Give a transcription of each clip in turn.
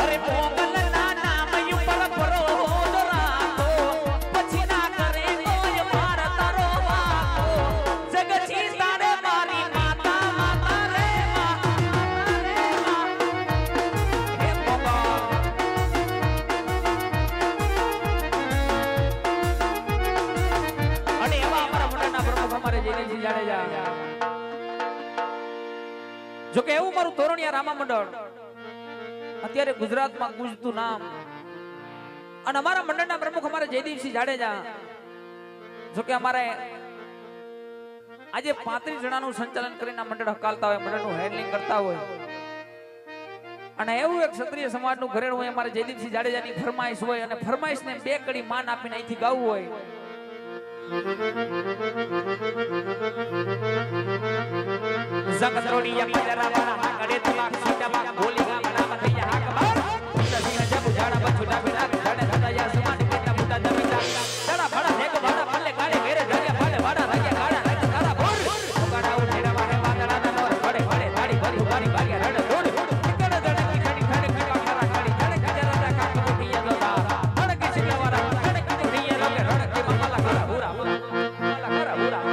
અરે મોગલ ના નામ ઉપર પરોડ રાખો પછી ના કરે કોઈ માર તારો વાકો જગજી તારે મારી માતા માતા રે હે બાબા અને એવા અમારા મંડળના પ્રમુખ અમારે જયદેવસિંહ જાડેજા જો કે એવું મારું તોરણિયા રામા મંડળ અત્યારે ગુજરાતમાં ગુંજતું નામ અને અમારા મંડળના પ્રમુખ અમારે જયદેવસિંહ જાડેજા જો કે અમારે આજે 35 જણાનું સંચાલન કરીને મંડળ હકાલતા હોય મંડળનું હેન્ડલિંગ કરતા હોય અને એવું એક ક્ષત્રિય સમાજનું ઘરેણું હોય અમારે જયદેવસિંહ જાડેજાની ફરમાઈશ હોય અને ફરમાઈશને 2 કડી માન આપીને અહીંથી ગાવું હોય જગતરોડિયા પજરા વાળા કડે તલાક સીતામાં બોલી ગામ નામ થઈ હાક બાર સિંહ જબ જાડા બછુડા બિડા જાડે સદાયા સમાન કેતા મુડા જમીતા સડા ભડા દેખ ભડા પલ્લે કાળે ઘેરે જગ્યા પાલે વાડા રાજા કાળા રાજ તારા બોર ઉગાડા ઉઠેડા વાળા વાદળા ના નોર પડે પડે તાડી ભરી ઉગાડી ભાગ્યા રડ રોડ ટિકડ દડે કિચડી ખાડે ખાડા ખારા ખાડી જાડે કજરા કાક મુઠિયા જોતા હડ કે સિલવારા હડ કે મુઠિયા લોકે રડ કે માલા ખારા હુરા માલા ખારા હુરા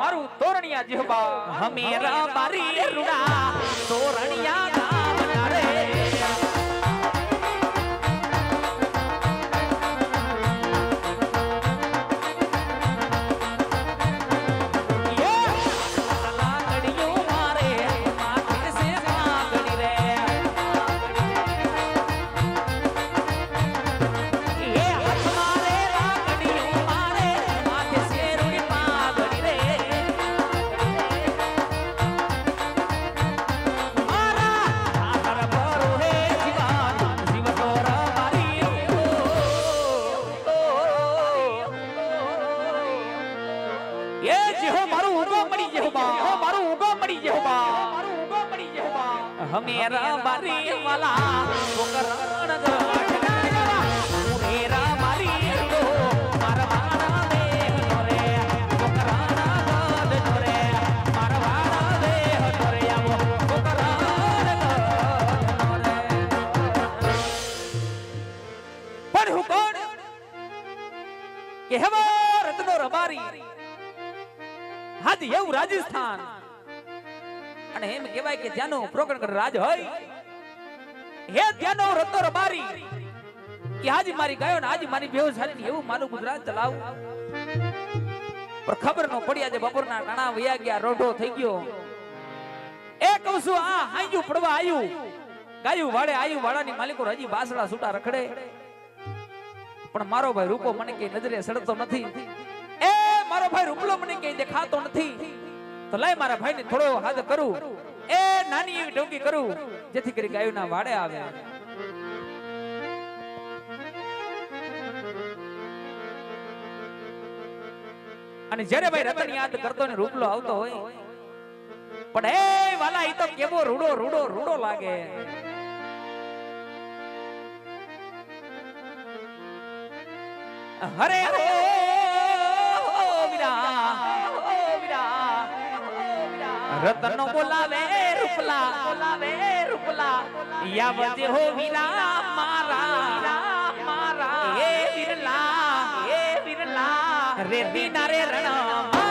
મારું તોરણિયા જીહબા હમેરા બારી રૂડા તોરણિયા ગામ તારે हमेरा बारी वाला पोकरण गठना मेरा बारी तो मारवाड़ा दे नोरे पोकरण गड नोरे मारवाड़ा दे नोरे आवो पोकरण गड नोरे पर हु कोण के हवा रत्नो रबारी हाजी એવું રાજસ્થાન અને એમ કહેવાય કે ત્યાંનો પ્રોકણ રાજ હોય હે ત્યાંનો રત્નો રબારી કે આજ મારી ગાયો ને આજ મારી બેવસારી એવું મારું ગુજરાત ચલાવું પણ ખબર ન પડી આજે બપોરના ટાણા વયા ગયા રોઢો થઈ ગયો એ કહું છું આ હાંજ્યું પડવા આવ્યું ગાયું વાડે આવ્યું વાડાની માલિકો હજી બાસડા છૂટા રખડે પણ મારો ભાઈ રૂપો મને કે નજરે સડતો નથી એ મારો ભાઈ રૂપલો મને કે દેખાતો નથી તો લઈ મારા ભાઈ ને થોડો હાથ કરું એ નાની એવી ડોંગી કરું જેથી કરી ગાયોના વાડે આવે અને જ્યારે ભાઈ રતન યાદ કરતો ને રૂપલો આવતો હોય પણ એ વાલા ઈ તો કેવો રૂડો રૂડો રૂડો લાગે હરે રતન બોલાવે રૂપલા યાવજે હો વીરા મારા રેતી ના રે રણમાં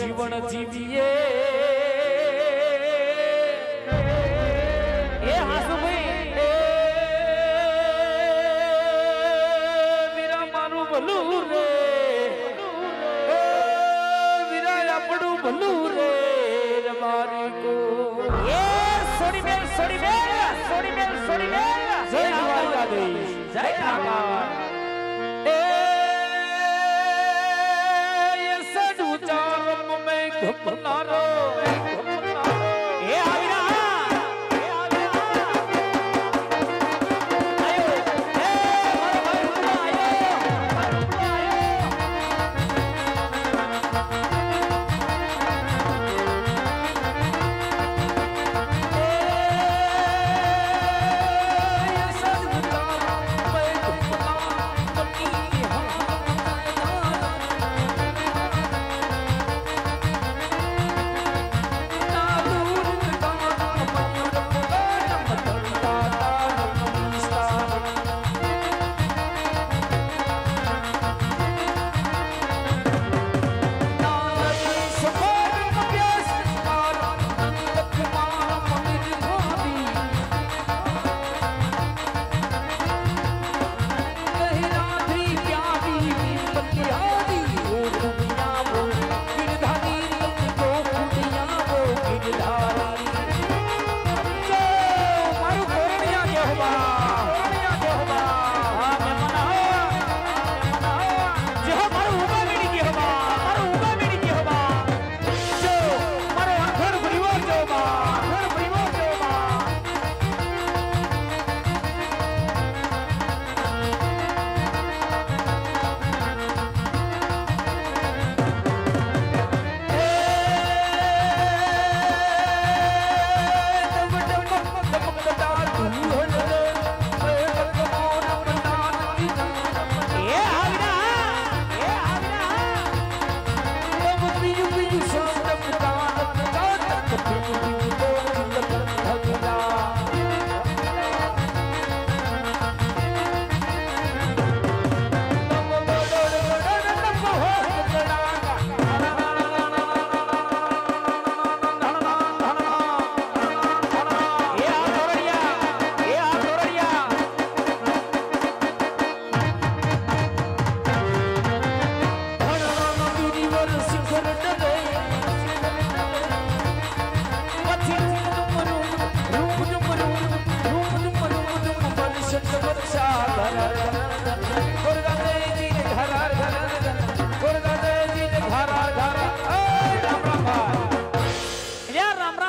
જીવન જીવીએ એ હાસુભાઈ વીરા મારું ભલું રે વીરા આપણું ભલું રે મારી કો એ સોડી બેલ સોડી બેલ સોડી બેલ સોડી બેલ જય દ્વારકાધીશ જય ઠાકર ઘપનારો એ આવીરા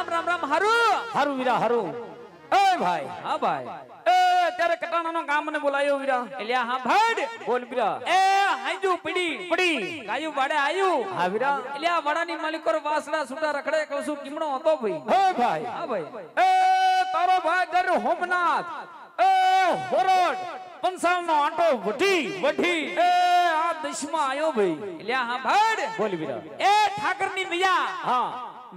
રામ હારું હારું વીરા હારું. એ ભાઈ હા ભાઈ એ અત્યારે કટાણાનો ગામ મને બોલાયો વીરા. એલ્યા હા ભાડ બોલ વીરા. એ હાંજુ પડી પડી ગાયું બાડે આયું હા વીરા. એલ્યા વાડાની માલિકોર વાસડા સુટા રખડે કહું છું કિમણો હતો ભાઈ હે ભાઈ હા ભાઈ એ તારો ભાઈ દર હોમનાથ એ હોરડ પંસાળનો આંટો વઢી એ આ દેશમાં આયો ભાઈ. એલ્યા હા ભાડ બોલ વીરા. એ ઠાકરની મિયા હા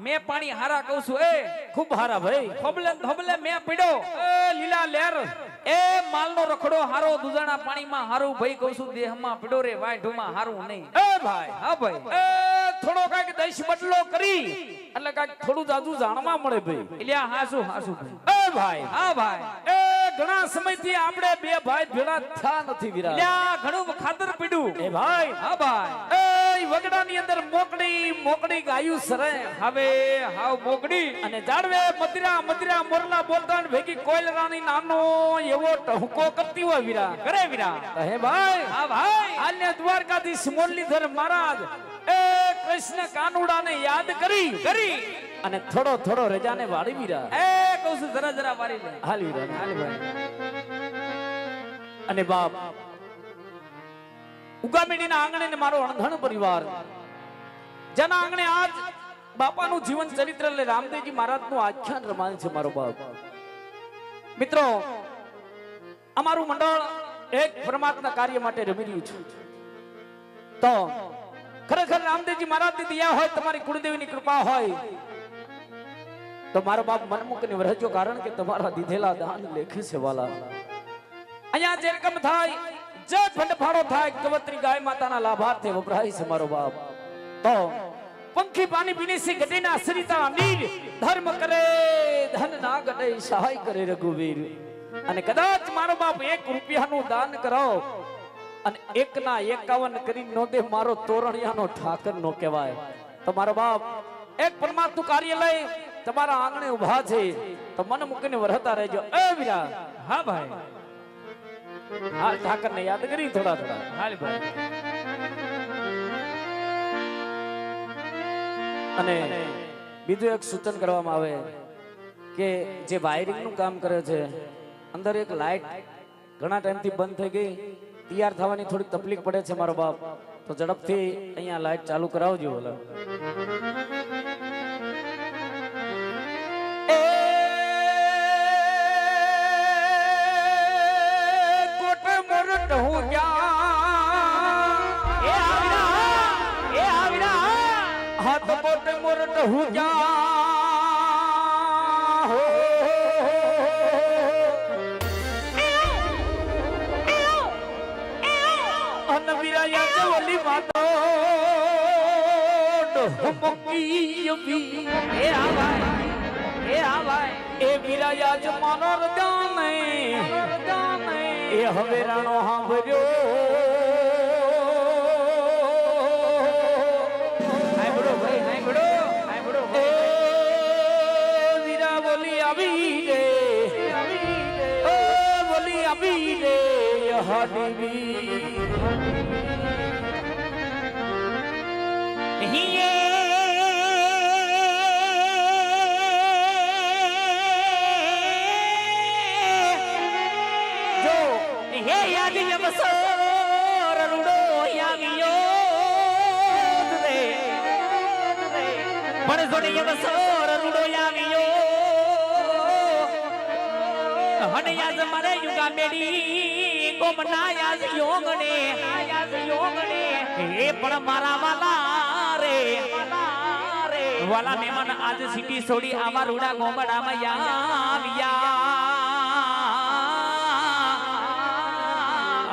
મેં પાણી હારા કહું છું એ ખૂબ હારા ભાઈ. થોબલે મેં પીડ્યો એ લીલા લેર એ માલનો રખડો હારો દુજાણા પાણીમાં હારું ભાઈ કહું છું દેહમાં પીડો રે વાઢુમાં હારું નહીં એ ભાઈ હા ભાઈ એ થોડો કાંઈક દેશ બદલો કરી એટલે કાંઈક થોડું જાજુ જાણવા મળે ભાઈ. એલ્યા હાસુ ભાઈ એ ભાઈ હા ભાઈ એ ઘણા સમયથી આપણે બે ભાઈ ભેળા થયા નથી વીરા. એલ્યા ઘણું ખાતર પીડ્યું એ ભાઈ હા ભાઈ એ વગડાની અંદર મોકડી ગાયું સરે હવે હાવ મોગડી અને જાડવે મદિરા મોરલા બોલતા ને ભેગી કોયલરાની નાનો એવો ટહુકો કરતી હોય વીરા. કરે વીરા હે ભાઈ હા ભાઈ આલ્ય દ્વારકાધીશ મુરલીધર મહારાજ એ કૃષ્ણ કાનુડાને યાદ કરી અને થોડો રજાને વાળી વીરા. એ કહું છું જરા વારી લે હાલ વીરા હાલ ભાઈ. અને બાપ ઉગામેડીના આંગણે ને મારો અણધણ પરિવાર જેના આંગણે આજ બાપાનું જીવન ચરિત્ર એટલે રામદેવજી મહારાજનું આખ્યાન રમાય છે મારો બાપ. મિત્રો અમારું મંડળ એક પરમાત્મા કાર્ય માટે રમી રહ્યું છે. તો ખરેખર રામદેવજી મહારાજની દયા હોય, તમારી કુળદેવીની કૃપા હોય તો મારો બાપ મનમુકની વરજો, કારણ કે તમારા દીધેલા દાન લેખે છે વાલા. અહીંયા જે રકમ થાય, જે ફંડફાળો થાય, કવત્રી ગાય માતાના લાભાર્થે વપરાય છે મારો બાપ. તો પંખી પાણી પીને સે ગટેના સરિતા નીર ધર્મ કરે ધન ના ગટે સહાય કરે રઘુવીર. અને કદાચ મારો બાપ 1 રૂપિયાનું દાન કરો અને 1 ના 51 કરી નો દે, મારો તોરણિયાનો ઠાકર નો કહેવાય. તો મારો બાપ એક પરમાત્માનું કાર્ય લઈ તમારા આંગણે ઉભા છે, તો મન મૂકીને વરહતા રહેજો. એ વીરા હા ભાઈ હાલ ઠાકરને યાદ કરી થોડા હાલ ભાઈ. અને બીજું એક સૂચન કરવામાં આવે કે જે વાયરિંગ નું કામ કરે છે, અંદર એક લાઈટ ઘણા ટાઈમથી બંધ થઈ ગઈ, તૈયાર થવાની થોડી તકલીફ પડે છે મારો બાપ. તો ઝડપથી અહીંયા લાઈટ ચાલુ કરાવજો. બોલો હું જા હો અન વિરાયા ચવલી માતો ડોમકી યવી. એ હા ભાઈ એ વિરાયા જ માનો રજાને એ હવે રાણો સાંભળ્યો. વાલા મહેમાન આજ સિટી છોડી આવા રૂડા ગોમડામાં આવ્યા.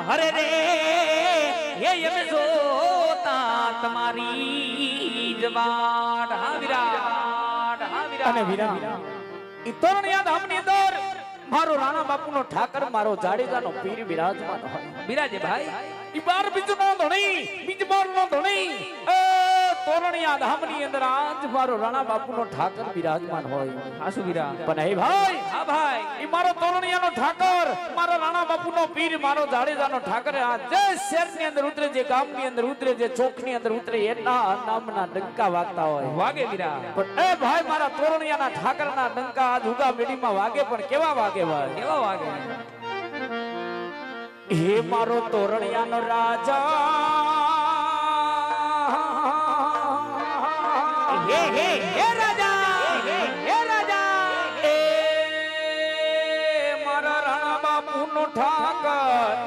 હરે રે હે એમ જોતા તમારી જવાડ. હા વિરાટ અને વીરા ઈ તોરણ યાદ આમની અંદર મારો રાણા બાપુનો ઠાકર, મારો જાડેજાનો પીર બિરાજમાન હોય. બિરાજે ભાઈ ઈ બાર બીજનો ધણી, બીજ બારનો ધણી. એ તોરણિયા ધામની અંદર આજ મારો રાણા બાપુનો ઠાકર બિરાજમાન હોય. આસુ વીરા. પણ હે ભાઈ, હા ભાઈ, ઈ મારો તોરણિયાનો ઠાકર, મારા રાણા બાપુનો પીર, મારો જાડેજાનો ઠાકર આ જે શહેરની અંદર ઉતરે, જે ગામની અંદર ઉતરે, જે ચોકની અંદર ઉતરે, એના નામના ડંકા વાગતા હોય. વાગે વીરા. પણ એ ભાઈ, મારા તોરણિયાના ઠાકરના ડંકા આજ ઉગા મેડીમાં વાગે, પણ કેવા વાગે ભાઈ? કેવા વાગે? હે મારો તોરણિયાનો રાજા, હે રાજા, હે રાજા, એ મારા રાણા બાપુનો ઠાકર,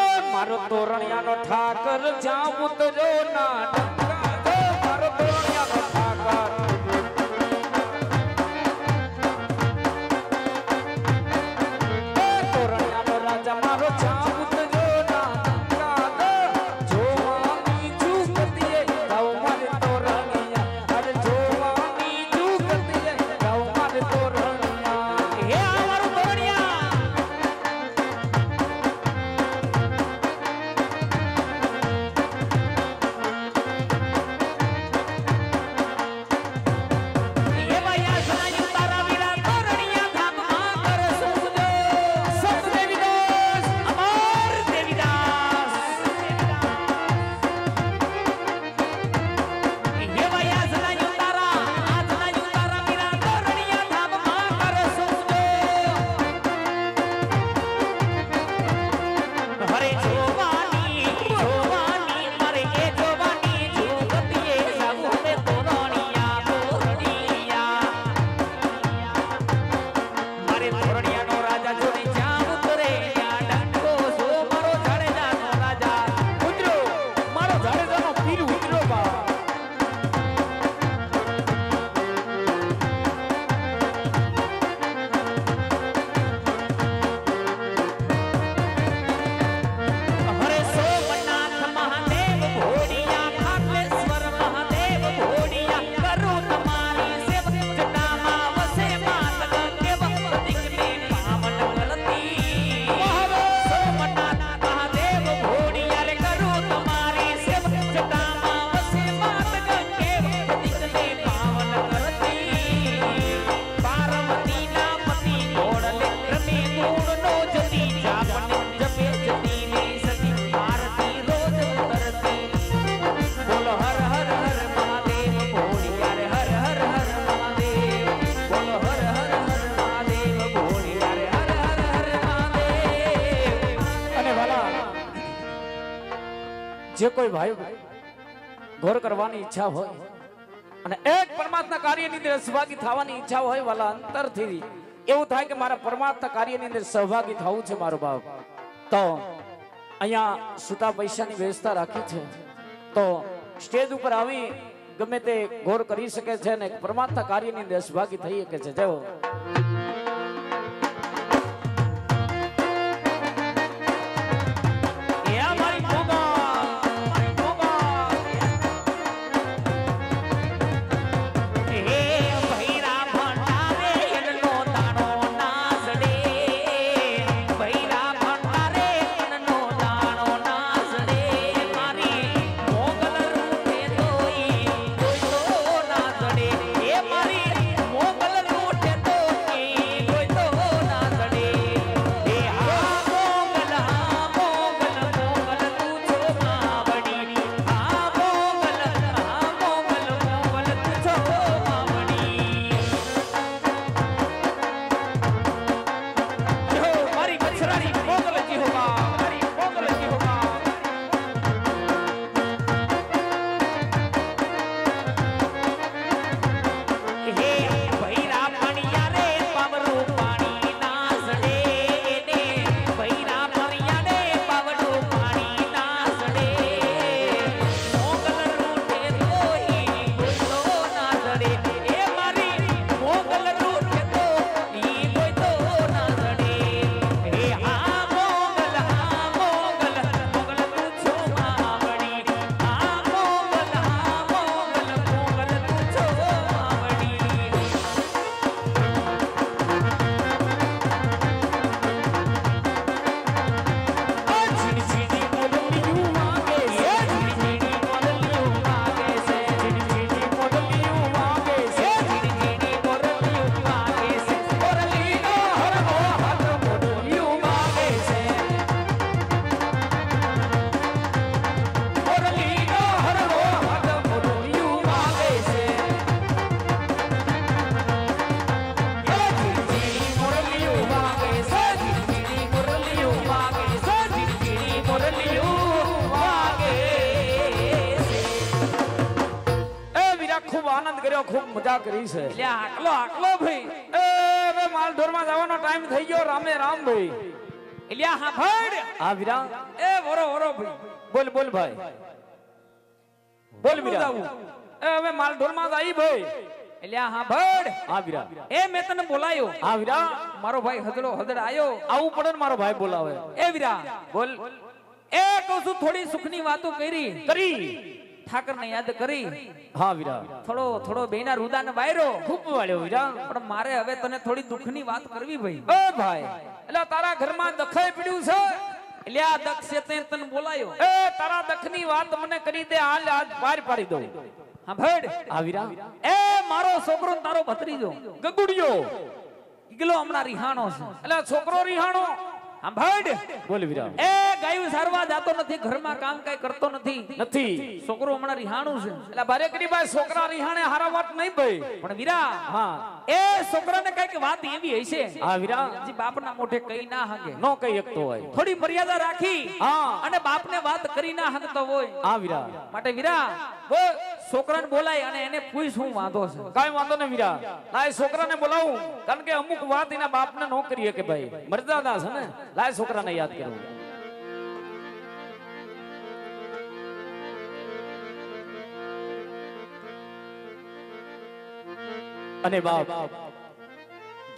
એ મારો તોરણિયાનો ઠાકર, જ્યાં ઉતર્યો ના ડંકા, એ મારો તોરણિયાનો ઠાકર, એ તોરણિયાનો રાજા, મારો જ્યાં ઉતર્યો ના ડંકા, જોવાની ચૂકતીએ જાવ મારે તોરણિયા, અરે જોવાની ચૂકતીએ જાવ મારે તોરણિયા. હે અમારું તોરણિયા. હે ભાઈ, આ સનાયું તારા વીરા તોરણિયા ધામમાં કરશું જો. સંત દેવીદાસ, અમર દેવીદાસ. હે ભાઈ, આ સનાયું તારા વીરા તોરણિયા ધામમાં કરશું જો. હરે જોવાની મારે એ જોવાની જોગતીએ સાગુ રે તોરણિયા મારે તોરણિયાનો રાજા જોડે જ્યાં ઉતરે ત્યાં ડંકો જો મારો જાડેજાનો રાજા ઉતરો, મારો જાડેજાનો પીર ઉતરો બા. હરે સોમનાથ મહાદેવ ભોળિયા ખાટલેશ્વર મહાદેવ ભોળિયા કરું તમારી સેવ જટામાં વસે માત ગંગે પ્રતિકને પાવન ગળતી સોમનાથ મહાદેવ ભોળિયા રે કરું તમારી સેવ જટામાં વસે માત ગંગે પ્રતિકને પાવન ગળતી પાર્વતીના પતિ ઘોડલે રમે ગુણનો જતી જાપને જપે જતી ને સતી આરતી રોજ ઉતરતી બોલો હર હર હર મહાદેવ ભોળિયા રે હર હર હર મહાદેવ બોલો હર હર હર મહાદેવ ભોળિયા રે હર હર હર મહાદેવ. અને વાલા, જે કોઈ ભાઈ ઘોર કરવાની ઈચ્છા હોય અને એક પરમાત્મા કાર્યની અંદર સહભાગી થવાની ઈચ્છા હોય, વાલા અંતરથી એવું થાય કે મારા પરમાત્મા કાર્યની અંદર સહભાગી થવું છે મારો બાપ, તો અહીંયા સુતા પૈસાની વ્યવસ્થા રાખી છે, તો સ્ટેજ ઉપર આવી ગમે તે ઘોર કરી શકે છે અને પરમાત્મા કાર્યની અંદર સહભાગી થઈ શકે છે. જેવો એ અમારી ભોગા, ભોગા. હે ભૈરા ભંડારે એનનો દાણો નાસડે ભૈરા ભંડારે એનનો દાણો નાસડે મારી મોગલ રૂપે તોઈ તો નાસડે એ મારી મોગલ રૂપે તોઈ કર્યો, ખૂબ મજા કરી છે. એટલે આકલો આકલો ભાઈ. એ હવે માલ ઢોરમાં જવાનો ટાઈમ થઈ ગયો. રામે રામ ભાઈ. એટલે હા ભડ. હા વીરા. એ વરો વરો ભાઈ. બોલ બોલ ભાઈ. બોલ વીરા. એ હવે માલ ઢોરમાં જ આવી ભાઈ. એટલે હા ભડ. હા વીરા. એ મેં તને બોલાયો. હા વીરા. મારો ભાઈ હદડો હદડ આયો. આવું પડે ને મારો ભાઈ બોલાવે. એ વીરા બોલ. એ કહું છું થોડી સુખની વાતો કરી. ઠાકર ને યાદ કરી. હા વીરા. થોડો થોડો બેના રુદાને વાયરો. ખૂબ વાળ્યો વીરા. પણ મારે હવે તને થોડી દુઃખની વાત કરવી ભાઈ. એ ભાઈ. એટલે તારા ઘરમાં દખાઈ પડ્યું છે. એટલે આ દક્ષ છે તે તને બોલાયો. એ તારા દખની વાત મને કરી દે. હાલ આજ બહાર પાડી દઉં. હા ભડ. હા વીરા. એ મારો છોકરો ને તારો ભત્રીજો ગગુડિયો ઈગલો હમણાં રિહાણો છે. એટલે છોકરો રિહાણો. હા ભડ. બોલ વીરા. એ ગાયું સારવા જાતો નથી, ઘરમાં કામ કઈ કરતો નથી. નથી. છોકરો હમણાં રિહાણું છે. એટલે બારે કરી ભાઈ છોકરા રિહાણે હારા વાત નહીં ભાઈ. પણ વીરા હા. એ છોકરાને કઈક વાત એવી હશે. હા વીરા. જે બાપના મોઢે કઈ ના હગે. નો કઈ એકતો હોય. થોડી મર્યાદા રાખી હા. અને બાપને વાત કરી ના હગતો હોય. હા વીરા. માટે વીરા બોલ છોકરાને બોલાય અને એને પૂછ શું વાંધો છે. કાઈ વાંધો ને વીરા. લાય છોકરાને બોલાવું. કારણ કે અમુક વાત એના બાપને નો કરીએ કે ભાઈ મર્યાદા છે ને. લાય છોકરાને યાદ કરું. અને બાપ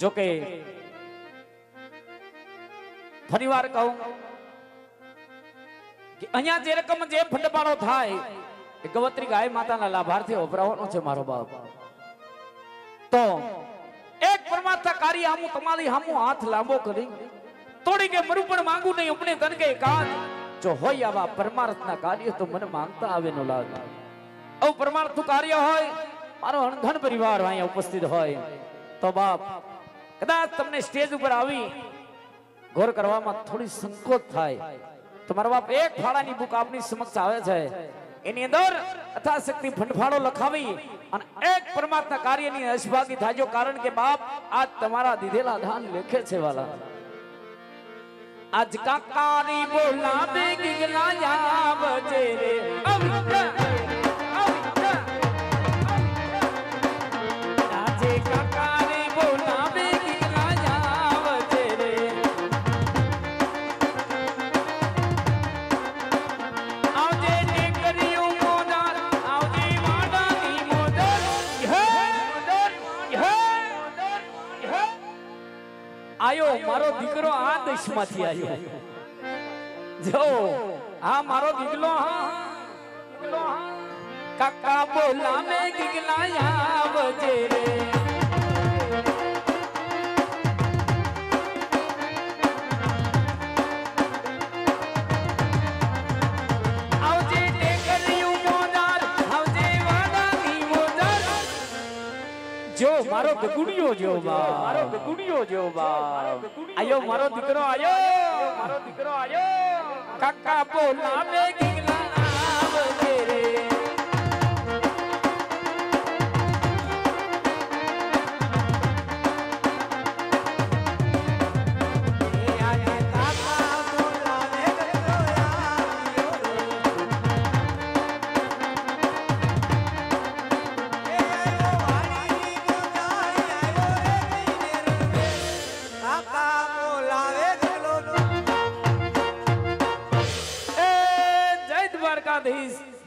જો કે ફરીવાર કહું કે અહીંયા જે રકમ જે ફંડપાળો થાય એ ગવત્રી ગાય માતાના લાભાર્થી વપરાવાનો છે મારો બાપ. તો એક પરમાત્મા કાર્ય હામું તમારી હામું હાથ લાંબો કરી તોડી કે મરું પણ માંગુ નહીં અમને તન કે કાજ જો હોય આવા પરમાર્થના કાર્ય તો મને માંગતા આવે નો લાગ. આવું પરમાર્થનું કાર્ય હોય મારો અણઘણ પરિવાર અહીંયા ઉપસ્થિત હોય તો બાપ કદાચ તમને સ્ટેજ ઉપર આવી ગોર કરવામાં થોડી સંકોચ થાય તો મારા બાપ એક ફાળાની બુક આપની સમક્ષ આવે છે. એની અંદર અથાશક્તિ ફંડફાળો લખાવી અને એક પરમાત્મા કાર્યની અસભાગી થાજો. કારણ કે બાપ આજ તમારા દીધેલા દાન લેખે છે વાલા. આજ કાકારી બોલાવે ગિગલા આવજે રે અવિતા આજે કાકારી બોલાવે ગિગલા આવજે રે આવજે ટેકરીઓ મોદર આવજે વાડાની મોદર હે આયો મારો દીકરો આ દેશમાંથી આવ્યો. જો આ મારો દીકરો કાકા બોલાવે ગિગલા આવજે રે આવજે ટેકરીઓ મોદર આવજે વાડાની મોદર. જો મારો ગગુડિયો જો બા મારો ગગુડિયો જો બા આયો મારો દીકરો આયો મારો દીકરો આયો કાકા બોલાવે ગિગલા આવજે રે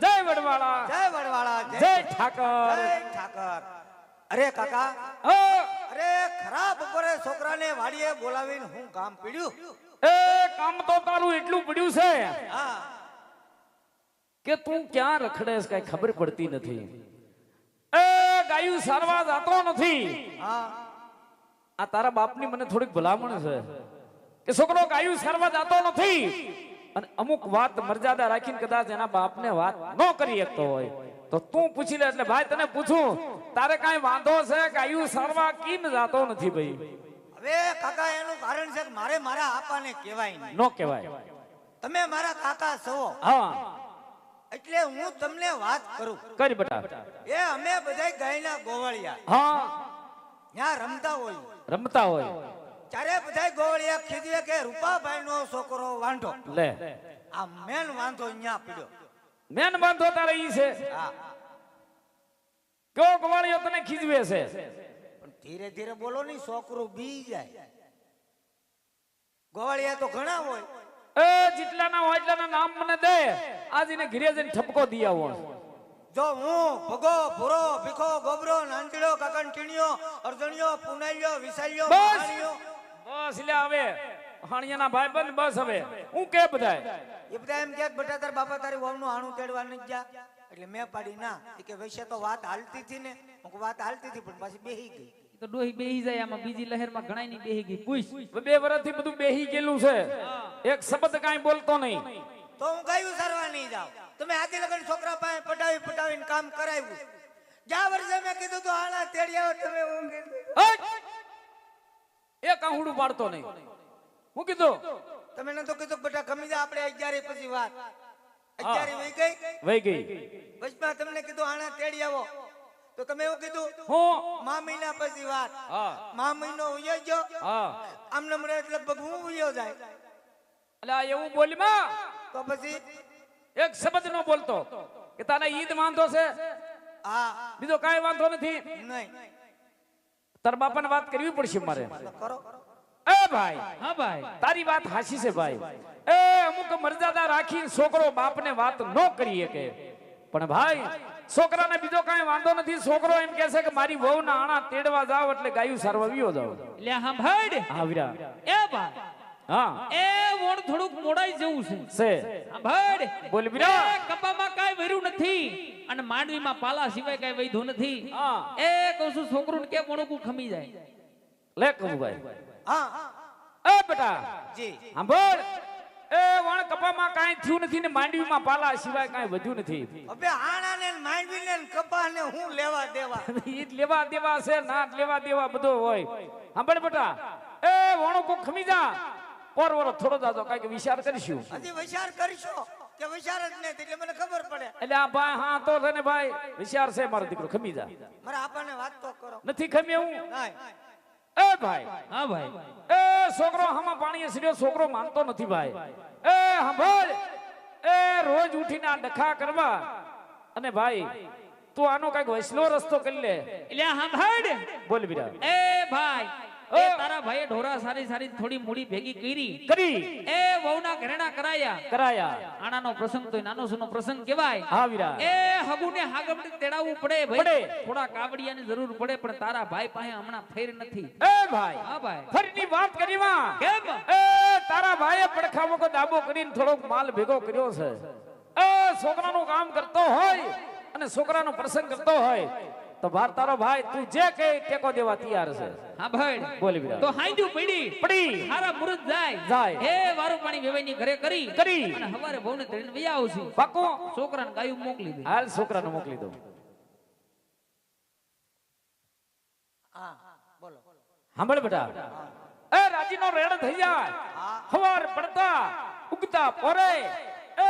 જય વડવાળા જય વડવાળા જય ઠાકર જય ઠાકર. અરે કાકા ઓ અરે ખરાબ બપોરે છોકરાને વાડીએ બોલાવીને હું કામ પીડ્યું. એ કામ તો તારું એટલું પડ્યું છે હા કે તું ક્યાં રખડેસ કઈ ખબર પડતી નથી. એ ગાયું સારવા જાતો નથી. હા આ તારા બાપની મને થોડીક ભલામણ છે કે છોકરો ગાયું સારવા જાતો નથી અને અમુક વાત મર્યાદા રાખીને કદાચ એના બાપને વાત ન કરી શકતો હોય તો તું પૂછી લે. એટલે ભાઈ તને પૂછું તારે કાઈ વાંધો છે ગાયું સારવા કેમ જાતો નથી ભાઈ? હવે કાકા એનું કારણ છે કે મારે મારા આપાને કહેવાય નહીં. નો કહેવાય. તમે મારા કાકા છો હા એટલે હું તમને વાત કરું. કરી બેટા. એ અમે બધાય ગાયના ગોવાળિયા હા ત્યાં રમતા હોય રમતા હોય ત્યારે બધાય ગોવાળિયા કીધું કે રૂપાભાઈ નો છોકરો વાંઢો. લે આ મેન વાંધો અહીંયા પીડ્યો. મેન બાંધો તારે ઈ છે. હા કયો ગવાળિયો તને ખીજવે છે? પણ ધીરે ધીરે બોલો ની, છોકરું બી જાય. ગોવાળિયા તો ઘણા હોય. એ જેટલાના હોય એટલાના નામ મને દે, આજીને ઘરે જઈને ઠપકો દી આવો. જો હું ભગો ભૂરો ભીખો ગોબરો નાંદડો કાકણ ટીણીયો અર્જણિયો પુનાલિયો વિસાલિયો બસ. મહાણિયો બસ લે હવે હાણિયાના ભાઈબંધ બસ હવે હું કે બધાય એ બધા એમ કે બેટા તાર બાપા તારી વહુનું આણું તેડવા નથી જા. એટલે મેં પાડી ના. એ કે વૈશે તો વાત હાલતી હતી ને. હું કહું વાત હાલતી હતી પણ પાછી બેહી ગઈ. તો ડોહી બેહી જાય આમાં, બીજી લહેરમાં ઘણાય ની બેહી ગઈ. પૂછ 2 વર્ષથી બધું બેહી ગયેલું છે, એક શબ્દ કાંઈ બોલતો નહીં. તો હું ગાયું સારવા નહીં જાઉં. તમે હાથે લગન છોકરા પાસે પટાવીને કામ કરાવ્યું. જ્યાં વર્ષે મેં કીધું તો આણા તેડી આવો તમે. હું કીધું હટ! એક આહુડું પાડતો નહીં. હું કીધું તમે નતો કીધું બેટા ગમી જા આપણે 11 પછી વાત. 11 વહી ગઈ. વહી ગઈ. વચમાં તમને કીધું આણા તેડી આવો તો તમે એવું કીધું હું મા મહિના પછી વાત. હા મા મહિનો ઉયો ગયો. હા આમ નમરે લગભગ હું ઉયો જાય. અલા એવું બોલમાં તો પછી એક શબ્દ નો બોલતો કે તારે ઈદ વાંધો છે, હા બીજો કાંઈ વાંધો નથી. નહીં તાર બાપાને વાત કરવી પડશે મારે. તો કરો. એ ભાઈ, હા ભાઈ, તારી વાત હાચી છે ભાઈ. એ અમુક મર્યાદા રાખી છોકરો બાપને વાત ન કરી શકે, પણ ભાઈ છોકરાને બીજો કાંઈ વાંધો નથી. છોકરો એમ કહે છે કે મારી વહુના આણા તેડવા જાવ એટલે ગાયું સારવા વિયો જાવ. એટલે સાંભળ હા વીરા. એ ભાઈ, હા એ વણ થોડુંક મોડાઈ જવું છે. છે. સાંભળ, બોલ વીરા. એ કપામાં કાંઈ વર્યું નથી અને માંડવીમાં પાલા સિવાય કાંઈ વૈધું નથી. હા એ કહું છું છોકરું કે મોણું ખમી જાય. લે કહું ભાઈ. હા એ બેટા જી સાંભળ, એ વણ કપામાં કાંઈ થયું નથી ને માંડવીમાં પાલા સિવાય કાંઈ વધ્યું નથી. હવે આણાને ને માંડવીને ને કપાને હું લેવા દેવા. ઈ જ લેવા દેવા છે, નાટ લેવા દેવા બધો હોય. સાંભળ બેટા, એ વણો કો ખમી જા. પરવરો થોડો જાજો કાંઈક વિચાર કરીશું. હજી વિચાર કરશો કે વિચાર જ નથી એટલે મને ખબર પડે. એટલે આ ભાઈ હા તો છે ને ભાઈ વિચાર છે મારો દીકરો, ખમી જા. મારા આપાને વાત તો કરો. નથી ખમી હું. નહીં એ ભાઈ, હા ભાઈ, એ છોકરો હામાં પાણીએ સીડ્યો, છોકરો માનતો નથી ભાઈ. એ સાંભળ, એ રોજ ઉઠીને આ ડખા કરવા અને ભાઈ તું આનો કઈક વૈષ્ણવ રસ્તો કરી લે. એટલે સાંભળ, બોલ વીરા. એ ભાઈ, એ તારા ભાઈએ ઢોરા સારી સારી થોડી મૂડી ભેગી કરી એ વહુના ઘરેણા કરાયા. આનાનો પ્રસંગ તો નાનો સુનો પ્રસંગ કહેવાય. હા વીરા. એ હગુને હાગમડી તેડાવવું પડે ભાઈ. થોડા કાવડિયાની જરૂર પડે પણ તારા ભાઈ પાસે હમણાં ફેર નથી. એ ભાઈ, હા ભાઈ, ફરીની વાત કરી માં. કેમ? એ તારા ભાઈએ પડખાવો કો દાબો કરીને થોડોક માલ ભેગો કર્યો છે. એ છોકરાનું કામ કરતો હોય અને છોકરાનો પ્રસંગ કરતો હોય તો ભાર તારો ભાઈ તું જે કે ટેકો દેવા તૈયાર છે. હા ભાઈ, બોલ વીરા. તો હાંજુ પડી હારા મુરત જાય. એ વારું પાણી વેવાઈની ઘરે કરી અને હવારે વહુને તેડીને વયા આવશે. પાકો. છોકરાને ગાયું મોકલી દે. હાલ છોકરાને મોકલી દો. હા બોલો. સાંભળ બેટા, એ રાજીનો રેડ થઈ જાય. હવાર પડતા ઉગતા પોરે એ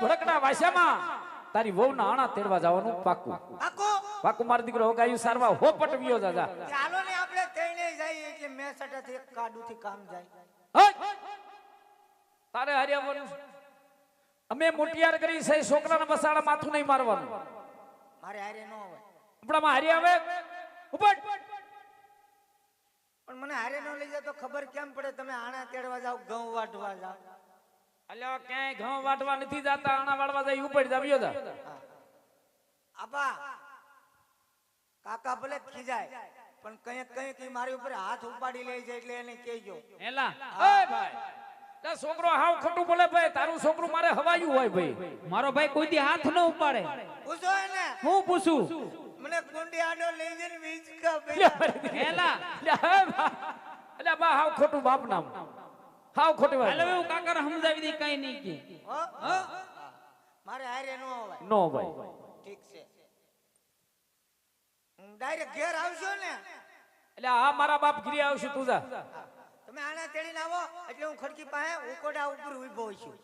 ભડકના વાસ્યામાં તારી વહુના આણા તેડવા જવાનું પાકું. આકો પાકું મારો દીકરો ગાયું સારવા હોપટ વિયો જાજા. ચાલો ને આપણે તેણે જઈએ એટલે મેં સટાથી એક કાડુથી કામ જાય. હટ! તારે હરિયાવાનું અમે મોટિયાર કરી છે, છોકરાના બસાડા માથું નહીં મારવાનું. મારે હારે ન હોય આપણામાં હારી આવે ઉપટ. પણ મને હારે ન લઈ જાય તો ખબર કેમ પડે તમે આણા તેડવા જાવ ઘઉં વાટવા જાવ. અલ્યા ક્યાંય ઘઉં વાટવા નથી જાતા, આણા વાળવા જાય ઉપટ જાવ્યો જા. આપા કાકા ભલે ખીજાય પણ કંઈક કંઈક મારી ઉપર હાથ ઉપાડી લે છે એટલે એને કહેજો. એલા એ ભાઈ, તે છોકરો હાવ ખોટું બોલે ભાઈ. તારું છોકરું મારે હવાયું હોય ભાઈ. મારો ભાઈ કોઈ દી હાથ ન ઉપાડે. પૂછો એને. હું પૂછું? મને કુંડી આડો લઈ જઈને વીજકા એલા એટલે બા હાવ ખોટું બાપ નામ, હાવ ખોટી વાત. હાલો એવું કાકા સમજાવી દે, કઈ નહીં કે. મારે હારે ન હોય. નો ભાઈ. ઠીક છે, ડાયરેક્ટ ઘેર આવશો ને એટલે આ મારા બાપ ઘીરે આવશે તું જા. તમે આના તેડીને આવો એટલે હું ખડકી પાસે ઉકોડા ઉપર ઉભો છું.